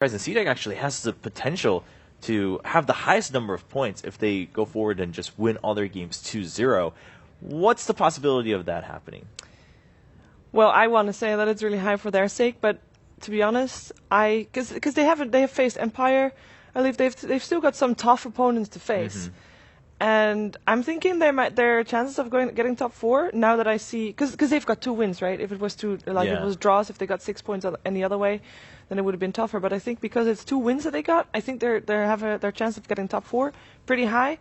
Present CDEC actually has the potential to have the highest number of points if they go forward and just win all their games 2-0. What's the possibility of that happening? Well, I want to say that it's really high for their sake, but to be honest, because they have faced Empire, I believe they've still got some tough opponents to face, and I'm thinking their chances of getting top 4 now that I see because they've got 2 wins, right? If it was if it was draws, if they got 6 points any other way, then it would have been tougher. But I think because it's 2 wins that they got, I think their chance of getting top 4 pretty high.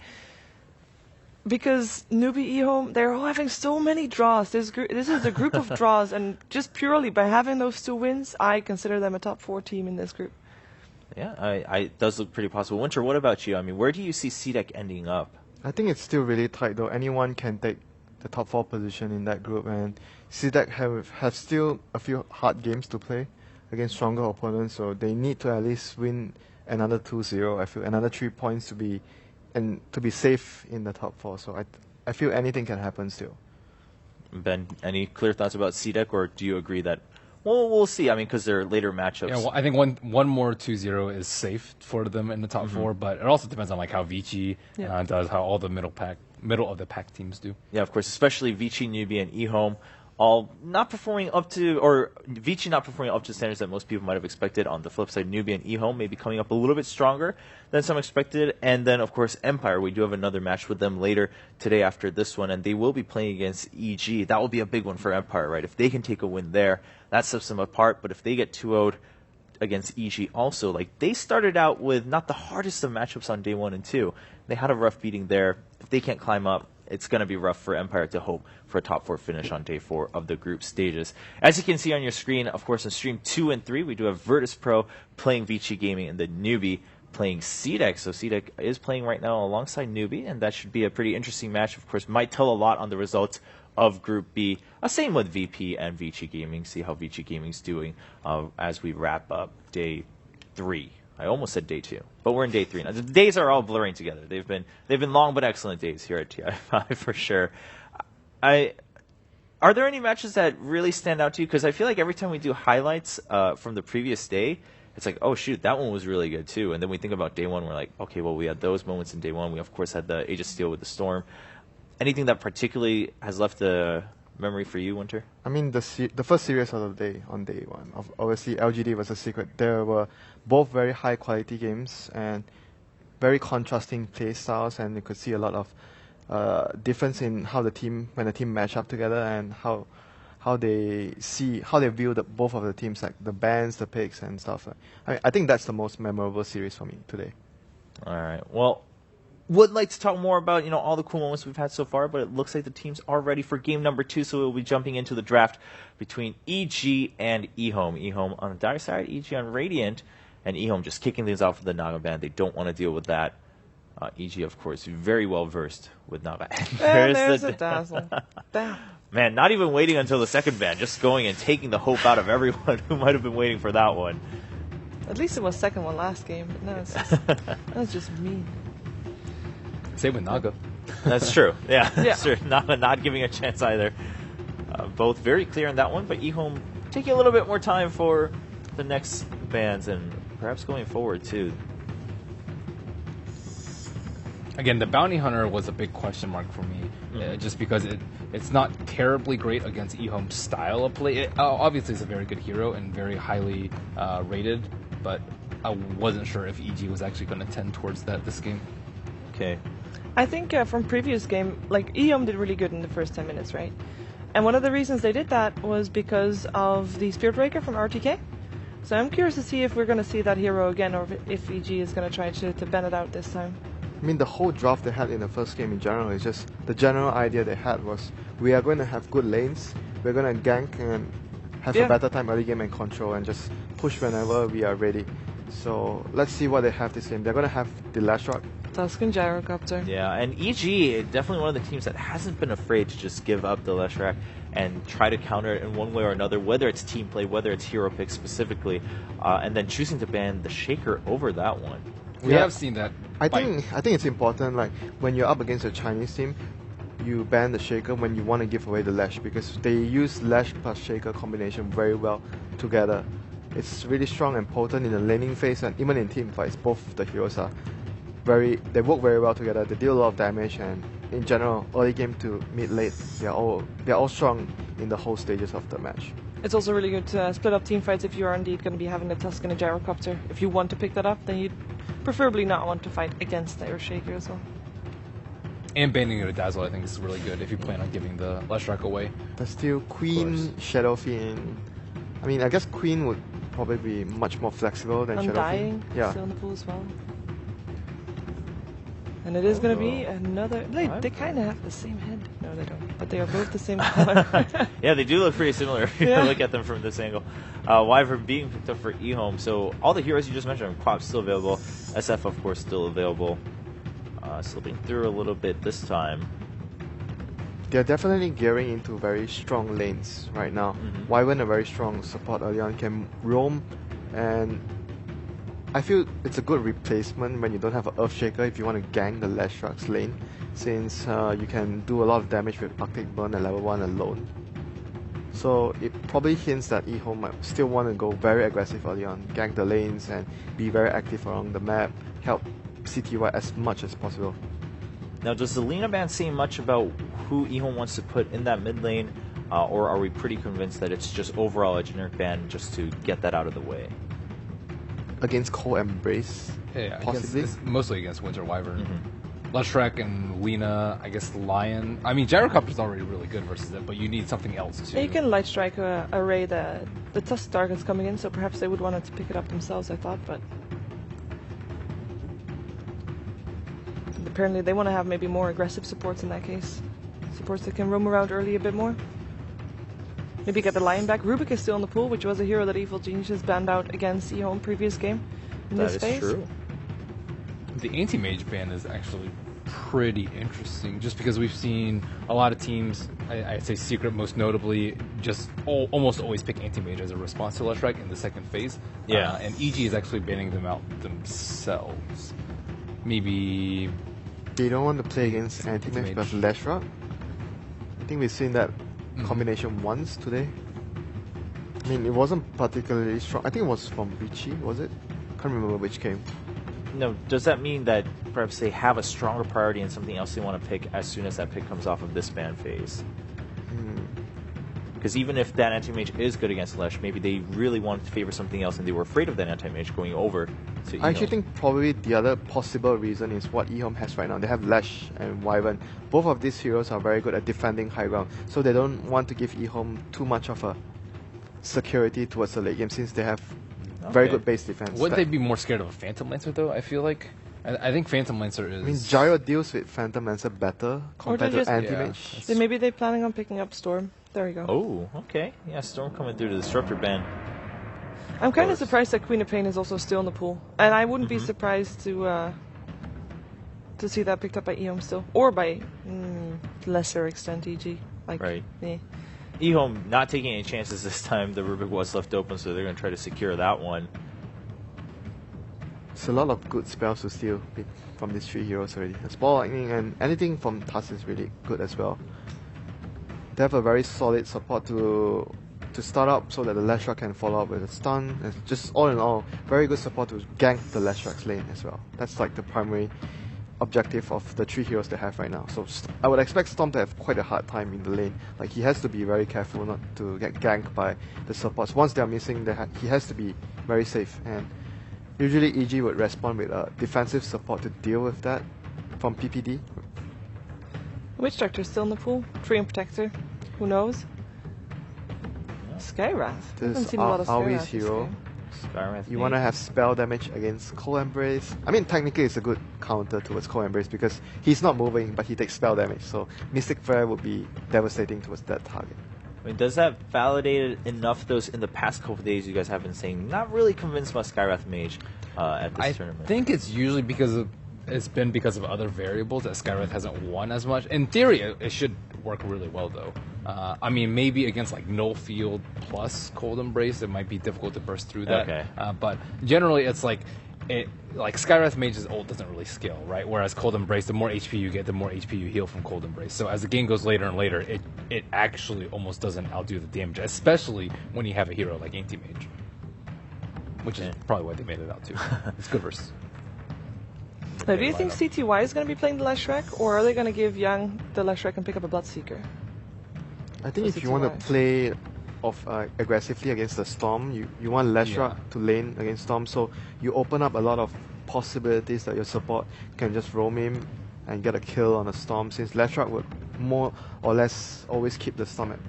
Because Newbie eHome, they're all having so many draws. This is a group of draws, and just purely by having those 2 wins, I consider them a top 4 team in this group. Yeah, it does look pretty possible. Winter, what about you? I mean, where do you see CDEC ending up? I think it's still really tight, though. Anyone can take the top 4 position in that group, and CDEC have still a few hard games to play against stronger opponents, so they need to at least win another 2-0. I feel another 3 points to be safe in the top 4. So I feel anything can happen still. Ben, any clear thoughts about CDEC, or do you agree that? Well, we'll see. I mean, because they're later matchups. Yeah, well, I think one more 2-0 is safe for them in the top 4, but it also depends on like how Vici does, how all the middle of the pack teams do. Yeah, of course, especially Vici, Newbie, and eHome. All not performing up to, or Vici not performing up to standards that most people might have expected. On the flip side, Newbie and eHome may be coming up a little bit stronger than some expected. And then, of course, Empire. We do have another match with them later today after this one, and they will be playing against EG. That will be a big one for Empire, right? If they can take a win there, that sets them apart. But if they get 2-0'd against EG also, like they started out with not the hardest of matchups on day 1 and 2. They had a rough beating there. If they can't climb up, it's going to be rough for Empire to hope for a top 4 finish on day 4 of the group stages. As you can see on your screen, of course, in stream 2 and 3, we do have Virtus Pro playing Vici Gaming and the Newbie playing CDEC. So CDEC is playing right now alongside Newbie, and that should be a pretty interesting match. Of course, might tell a lot on the results of Group B. Same with VP and Vici Gaming. See how Vici Gaming's doing as we wrap up day 3. I almost said day 2, but we're in day 3 now. The days are all blurring together. They've been long but excellent days here at TI5 for sure. Are there any matches that really stand out to you? Because I feel like every time we do highlights from the previous day, it's like, oh shoot, that one was really good too. And then we think about day 1, we're like, okay, well we had those moments in day 1. We of course had the Age of Steel with the Storm. Anything that particularly has left a memory for you, Winter? I mean, the first series of the day on day 1, obviously LGD was a secret. There were both very high quality games and very contrasting play styles, and you could see a lot of difference in how the team match up together and how they view both of the teams, like the bans, the picks, and stuff. I think that's the most memorable series for me today. All right. Well, would like to talk more about all the cool moments we've had so far, but it looks like the teams are ready for game number 2, so we'll be jumping into the draft between EG and eHome. eHome on the dire side, EG on Radiant, and eHome just kicking things off with the Naga ban. They don't want to deal with that. EG, of course, very well versed with Naga. There's a dazzle. Man, not even waiting until the second ban, just going and taking the hope out of everyone who might have been waiting for that one. At least it was second one last game, but no, that's just mean. Same with Naga. That's true. Yeah, that's true. Not giving a chance either. Both very clear in that one, but eHome taking a little bit more time for the next bans and perhaps going forward too. Again, the Bounty Hunter was a big question mark for me, just because it's not terribly great against eHome's style of play. Obviously, it's a very good hero and very highly rated, but I wasn't sure if EG was actually going to tend towards that this game. Okay. I think from previous game, like eHome did really good in the first 10 minutes, right? And one of the reasons they did that was because of the Spirit Breaker from RTK. So I'm curious to see if we're going to see that hero again, or if EG is going to try to ban it out this time. I mean, the whole draft they had in the first game in general is just the general idea they had was we are going to have good lanes, we're going to gank and have a better time early game and control and just push whenever we are ready. So let's see what they have this game. They're going to have the Lashrock, Tuscan Gyrocopter. Yeah, and EG, definitely one of the teams that hasn't been afraid to just give up the Leshrac and try to counter it in one way or another, whether it's team play, whether it's hero pick specifically, and then choosing to ban the Shaker over that one. We have seen that. I think it's important, like, when you're up against a Chinese team, you ban the Shaker when you want to give away the Lash, because they use Lash plus Shaker combination very well together. It's really strong and potent in the laning phase, and even in team fights, both the heroes are they work very well together. They deal a lot of damage, and in general, early game to mid late, they're all strong in the whole stages of the match. It's also really good to split up team fights if you are indeed going to be having the Tusk and a Gyrocopter. If you want to pick that up, then you'd preferably not want to fight against the Earthshaker as well. And banning a Dazzle, I think, is really good if you plan on giving the Leshrac away. There's still Queen, Shadow Fiend. I mean, I guess Queen would probably be much more flexible than Shadow Undying, Fiend. Yeah. still in the pool as well. And it is going to be another... They kind of have the same head. No, they don't. But they are both the same color. Yeah, they do look pretty similar if you look at them from this angle. Wyvern being picked up for eHome. So all the heroes you just mentioned, Quap's still available. SF, of course, still available. Slipping through a little bit this time. They're definitely gearing into very strong lanes right now. Wyvern, a very strong support early on, can roam, and I feel it's a good replacement when you don't have an Earthshaker if you want to gank the Leshrac's lane, since you can do a lot of damage with Arctic Burn at level 1 alone. So it probably hints that eHome might still want to go very aggressive early on, gank the lanes and be very active around the map, help CTY as much as possible. Now, does the Lina ban say much about who eHome wants to put in that mid lane, or are we pretty convinced that it's just overall a generic ban just to get that out of the way? Against Cold Embrace, possibly? It's mostly against Winter Wyvern. Leshrac and Lina, I guess Lion. I mean, Gyrocopter's already really good versus it, but you need something else too. Yeah, you can Light Strike array the Tusk targets coming in, so perhaps they would want to pick it up themselves, I thought, but... Apparently they want to have maybe more aggressive supports in that case. Supports that can roam around early a bit more. Maybe get the Lion back. Rubik is still in the pool, which was a hero that Evil Geniuses banned out against eHome previous game. In this phase. True. The anti-mage ban is actually pretty interesting, just because we've seen a lot of teams, I'd say Secret most notably, just almost always pick anti-mage as a response to Leshrac in the second phase. Yeah. And EG is actually banning them out themselves. Maybe... They don't want to play against anti-mage plus Leshrac. I think we've seen that combination once today. I mean, it wasn't particularly strong. I think it was from Richie, was it? Can't remember which game. No, does that mean that perhaps they have a stronger priority and something else they want to pick as soon as that pick comes off of this ban phase? Because even if that anti-mage is good against Lesh, maybe they really wanted to favor something else and they were afraid of that anti-mage going over to eHome. I actually think probably the other possible reason is what eHome has right now. They have Lesh and Wyvern. Both of these heroes are very good at defending high ground, so they don't want to give eHome too much of a security towards the late game since they have very good base defense. Wouldn't they be more scared of a Phantom Lancer though, I feel like? I think Phantom Lancer is... I mean, Gyro deals with Phantom Lancer better compared to anti-mage. Then maybe they're planning on picking up Storm. There we go. Oh, okay. Yeah, Storm coming through to the Disruptor ban. I'm kind of surprised that Queen of Pain is also still in the pool. And I wouldn't be surprised to see that picked up by eHome still. Or by lesser extent EG. Like, Right. Yeah. eHome not taking any chances this time. The Rubik was left open, so they're going to try to secure that one. It's a lot of good spells to steal from these three heroes already. The Spore Lightning and anything from Tusk is really good as well. They have a very solid support to start up so that the Leshrac can follow up with a stun. And just all in all, very good support to gank the Leshrac's lane as well. That's like the primary objective of the three heroes they have right now. So I would expect Storm to have quite a hard time in the lane. Like he has to be very careful not to get ganked by the supports. Once they're missing, he has to be very safe. And usually EG would respond with a defensive support to deal with that from PPD. Witch Doctor still in the pool. Treant Protector. Who knows? Skywrath. I haven't seen a lot of Always Skywrath hero. Skywrath You want to have spell damage against Cold Embrace. I mean, technically it's a good counter towards Cold Embrace because he's not moving, but he takes spell damage. So Mystic Flare would be devastating towards that target. I mean, does that validate it enough? Those in the past couple of days, you guys have been saying not really convinced about Skywrath Mage at this tournament. I think it's usually because of other variables that Skywrath hasn't won as much. In theory, it should work really well though. I mean, maybe against like Null Field plus Cold Embrace, it might be difficult to burst through that. Okay. But generally, it's like Skywrath Mage's ult doesn't really scale, right? Whereas Cold Embrace, the more HP you get, the more HP you heal from Cold Embrace. So as the game goes later and later, it actually almost doesn't outdo the damage, especially when you have a hero like Anti-Mage. which is Yeah. probably why they made it out too. It's good versus. Now, do you think lineup. CTY is going to be playing the Leshrac, or are they going to give Young the Leshrac and pick up a Bloodseeker? I think For if you want CTY. to play aggressively against the Storm, you want Leshrac Yeah. to lane against Storm, so you open up a lot of possibilities that your support can just roam him and get a kill on a Storm, since Leshrac would more or less always keep the Storm at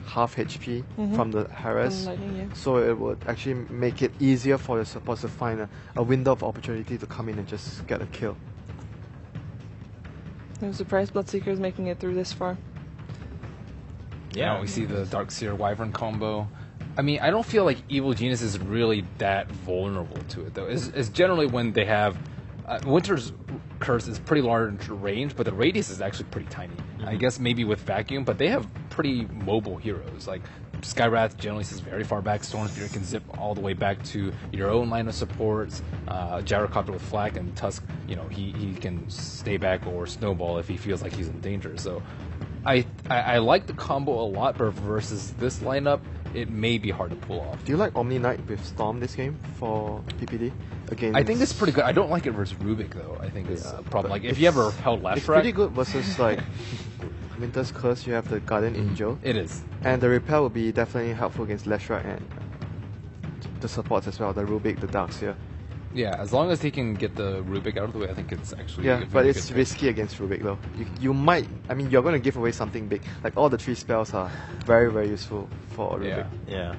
half HP from the harass. From lightning, yeah. So it would actually make it easier for your supports to find a window of opportunity to come in and just get a kill. I'm surprised Bloodseeker is making it through this far. Yeah, we see the Darkseer Wyvern combo. I mean, I don't feel like Evil Genius is really that vulnerable to it, though. It's generally when they have... Winter's Curse is pretty large range, but the radius is actually pretty tiny. I guess maybe with Vacuum, but they have pretty mobile heroes. Like, Skywrath generally sits very far back. Stormspear can zip all the way back to your own line of supports. Gyrocopter with Flak and Tusk, you know, he can stay back or snowball if he feels like he's in danger. So I like the combo a lot, but versus this lineup, it may be hard to pull off. Do you like Omni Knight with Storm this game for PPD? Again, I think it's pretty good. I don't like it versus Rubik, though. I think it's a problem. but Like, if you ever held left it's pretty good versus like Winter's Curse. You have the Guardian Angel, It is. and the Repel will be definitely helpful against Leshrac and the supports as well. The Rubik, the Darkseer. Yeah, as long as he can get the Rubik out of the way, I think it's actually a Yeah, but very it's good pick. risky against Rubik though. You might, I mean, you're going to give away something big. Like all the 3 spells are very, very useful for Rubik. Yeah. Yeah.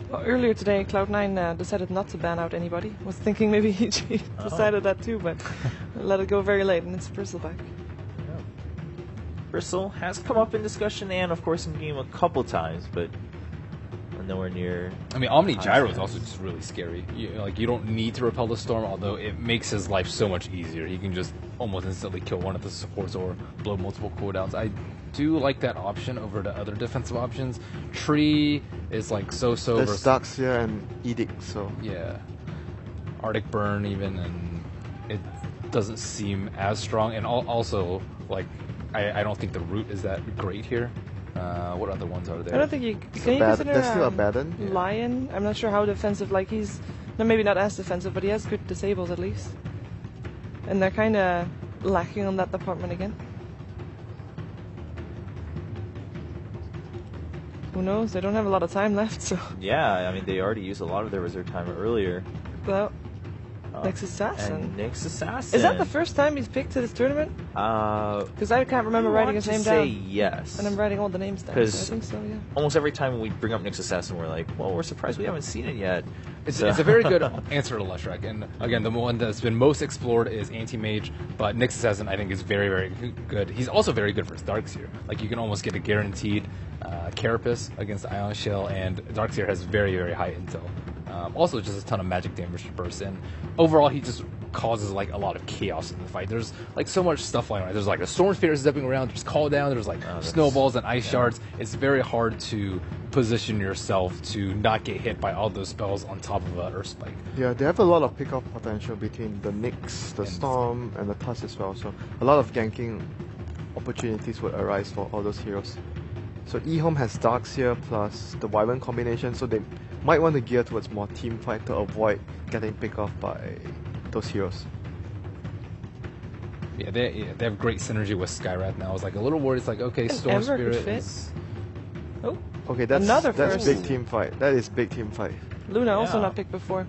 Well, earlier today, Cloud9 decided not to ban out anybody. Was thinking maybe he decided that too, but let it go very late, and it's Bristleback. Bristle has come up in discussion and, of course, in game a couple times, but nowhere near. I mean, Omni Gyro is also just really scary. You don't need to repel the storm, although it makes his life so much easier. He can just almost instantly kill one of the supports or blow multiple cooldowns. I do like that option over the other defensive options. Tree is like so-so There's versus... Darkseer and Edict, so... Yeah. Arctic Burn even, and it doesn't seem as strong. And also, like, I don't think the root is that great here. What other ones are there? I don't think you can you consider There's still Abaddon. Yeah. Lion. I'm not sure how defensive. Like he's maybe not as defensive, but he has good disables at least. And they're kind of lacking on that department again. Who knows? They don't have a lot of time left, so. Yeah, I mean, they already used a lot of their reserve time earlier. Well, Nyx Assassin. And Nyx Assassin. Is that the first time he's picked to this tournament? Because I can't remember writing his name say down. yes. And I'm writing all the names down. 'Cause- So I think so, yeah. Almost every time we bring up Nyx Assassin, we're like, well, we're surprised we haven't seen it yet. It's a very good answer to Leshrac. And again, the one that's been most explored is Anti-Mage, but Nyx Assassin I think is very, very good. He's also very good versus Darkseer. Like, you can almost get a guaranteed Carapace against Ion Shell, and Darkseer has very, very high intel. Also, just a ton of magic damage to burst, and overall, he just causes like a lot of chaos in the fight. There's like so much stuff like that. There's like a Storm Sphere zipping around, there's Call Down, there's like snowballs and ice shards. It's very hard to position yourself to not get hit by all those spells on top of an Earth Spike. Yeah, they have a lot of pick-off potential between the Nyx, the Storm, and the Tusk as well. So a lot of ganking opportunities would arise for all those heroes. So eHome has Darkseer plus the Wyvern combination, so they might want to gear towards more team fight to avoid getting picked off by those heroes. Yeah, they have great synergy with Skywrath now. I was like a little worried. It's like, okay, And Storm Ember could Spirit fit. is... Oh, Okay, that's Another that's first. big team fight. That is big team fight. Luna also Yeah. not picked before.